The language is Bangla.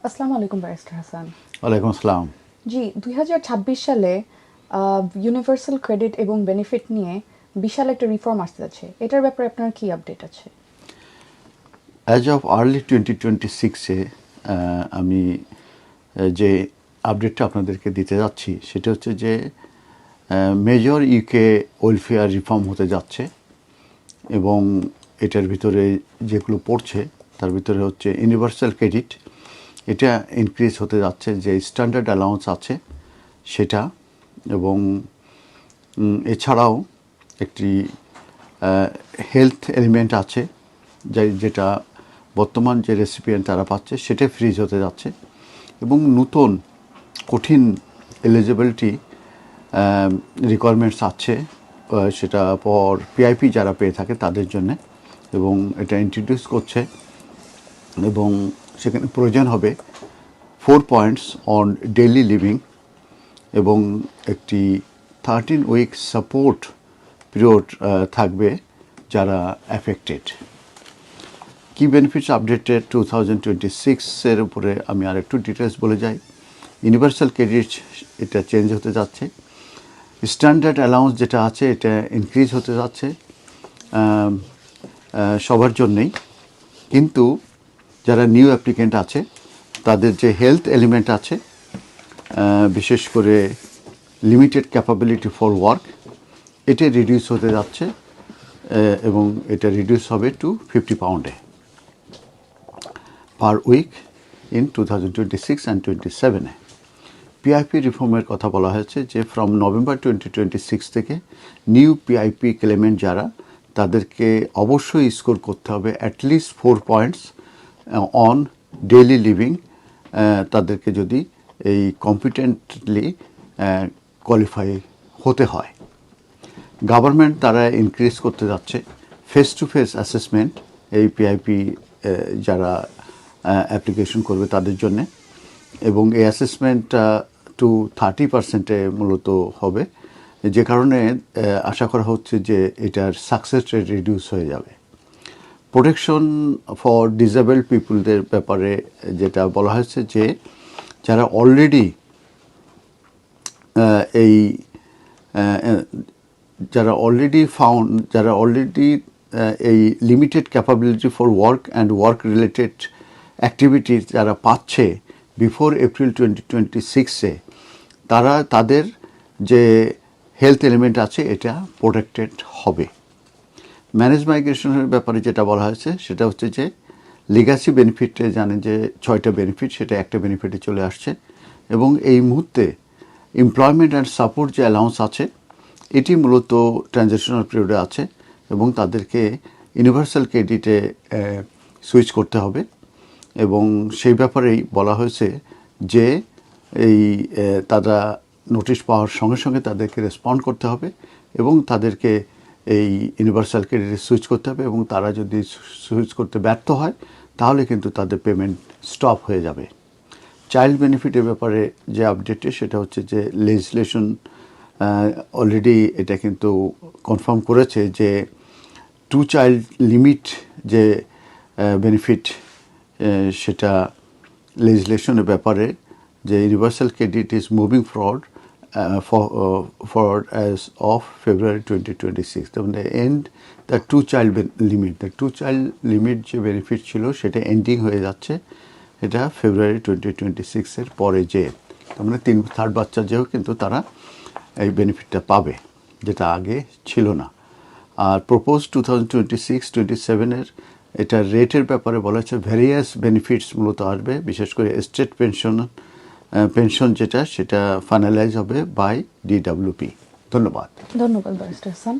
আসসালামু আলাইকুম ব্যারিস্টার হাসান। ওয়ালাইকুম আসসালাম। জি, 2026 সালে ইউনিভার্সাল ক্রেডিট এবং বেনিফিট নিয়ে বিশাল একটা রিফর্ম আসতে যাচ্ছে। এটার ব্যাপারে আপনার কি আপডেট আছে? অ্যাজ অফ আর্লি 2026-এ আমি যে আপডেটটা আপনাদেরকে দিতে যাচ্ছি সেটা হচ্ছে যে মেজর ইউকে ওয়েলফেয়ার রিফর্ম হতে যাচ্ছে এবং এটার ভিতরে যেগুলো পড়ছে তার ভিতরে হচ্ছে ইউনিভার্সাল ক্রেডিট, এটা ইনক্রিজ হতে যাচ্ছে, যে স্ট্যান্ডার্ড অ্যালাউন্স আছে সেটা, এবং এছাড়াও একটি হেলথ এলিমেন্ট আছে যেটা বর্তমান যে রেসিপিয়েন্ট তারা পাচ্ছে সেটা ফ্রিজ হতে যাচ্ছে, এবং নতুন কঠিন এলিজিবিলিটি রিকোয়ারমেন্টস আছে সেটা পর পিআইপি যারা পেয়ে থাকে তাদের জন্যে, এবং এটা ইন্ট্রোডিউস করছে, এবং সেখানে প্রয়োজন হবে 4 পয়েন্টস অন ডেইলি লিভিং এবং একটি 13 উইক সাপোর্ট পিরিয়ড থাকবে যারা অ্যাফেক্টেড। কি বেনিফিটস আপডেটেড 2026-এর উপরে আমি আর একটু ডিটেলস বলে যাই। ইউনিভার্সাল ক্রেডিট এটা চেঞ্জ হতে যাচ্ছে, স্ট্যান্ডার্ড অ্যালাউন্স যেটা আছে এটা ইনক্রিজ হতে যাচ্ছে সবার জন্যেই, কিন্তু যারা নিউ অ্যাপ্লিকেন্ট আছে তাদের যে হেলথ এলিমেন্ট আছে, বিশেষ করে লিমিটেড ক্যাপাবিলিটি ফর ওয়ার্ক, এটা রিডিউস হতে যাচ্ছে এবং এটা রিডিউস হবে টু 50 পাউন্ডে পার উইক ইন 2026 অ্যান্ড 27-এ। পিআইপি রিফর্মের কথা বলা হয়েছে যে ফ্রম নভেম্বর 2026 থেকে নিউ পিআইপি ক্লেমেন্ট যারা, তাদেরকে অবশ্যই স্কোর করতে হবে at least 4 points on daily living, তাদেরকে যদি এই কম্পিটেন্টলি কোয়ালিফাই হতে হয়। গভর্নমেন্ট তারা ইনক্রিজ করতে যাচ্ছে ফেস টু ফেস অ্যাসেসমেন্ট এই পিআইপি যারা অ্যাপ্লিকেশন করবে তাদের জন্যে, এবং এই অ্যাসেসমেন্টটা টু 30%-এ মূলত হবে, যে কারণে আশা করা হচ্ছে যে এটার সাকসেস রেট রিডিউস হয়ে যাবে। প্রোটেকশন ফর ডিসেবলড পিপুলদের ব্যাপারে যেটা বলা হয়েছে যে যারা অলরেডি যারা অলরেডি এই limited capability for work and work related activities যারা পাচ্ছে বিফোর এপ্রিল 2026-এ, তাদের যে হেলথ এলিমেন্ট আছে এটা প্রোটেক্টেড হবে। ম্যানেজ মাইগ্রেশনের ব্যাপারে যেটা বলা হয়েছে সেটা হচ্ছে যে লিগ্যাসি বেনিফিটে জানেন যে 6টা বেনিফিট, সেটা একটা বেনিফিটে চলে আসছে, এবং এই মুহূর্তে এমপ্লয়মেন্ট অ্যান্ড সাপোর্ট যে অ্যালাউন্স আছে এটি মূলত ট্রানজিশনাল পিরিয়ডে আছে, এবং তাদেরকে ইউনিভার্সাল ক্রেডিটে সুইচ করতে হবে, এবং সেই ব্যাপারেই বলা হয়েছে যে তারা নোটিশ পাওয়ার সঙ্গে সঙ্গে তাদেরকে রেসপন্ড করতে হবে এবং তাদেরকে এই ইউনিভার্সাল ক্রেডিটে সুইচ করতে হবে, এবং তারা যদি সুইচ করতে ব্যর্থ হয় তাহলে কিন্তু তাদের পেমেন্ট স্টপ হয়ে যাবে। চাইল্ড বেনিফিটের ব্যাপারে যে আপডেটটি সেটা হচ্ছে যে লেজিসলেশন অলরেডি এটা কিন্তু কনফার্ম করেছে যে 2 চাইল্ড লিমিট যে বেনিফিট সেটা লেজিসলেশনের ব্যাপারে যে universal credit is moving forward as of February 2026, মানে দ্য 2 চাইল্ড লিমিট যে বেনিফিট ছিল সেটা এন্ডিং হয়ে যাচ্ছে, এটা February 2026-এর পরে যে, তার মানে 3rd বাচ্চা যেও কিন্তু তারা এই বেনিফিটটা পাবে, যেটা আগে ছিল না। আর প্রপোজ 2026-27-এর এটা রেটের ব্যাপারে বলা হচ্ছে ভ্যারিয়াস বেনিফিটস মূলত আসবে, বিশেষ করে স্টেট পেনশন যেটা সেটা ফাইনালাইজ হবে বাই ডিডব্লিউপি। ধন্যবাদ ধন্যবাদ ব্যারিস্টার হাসান।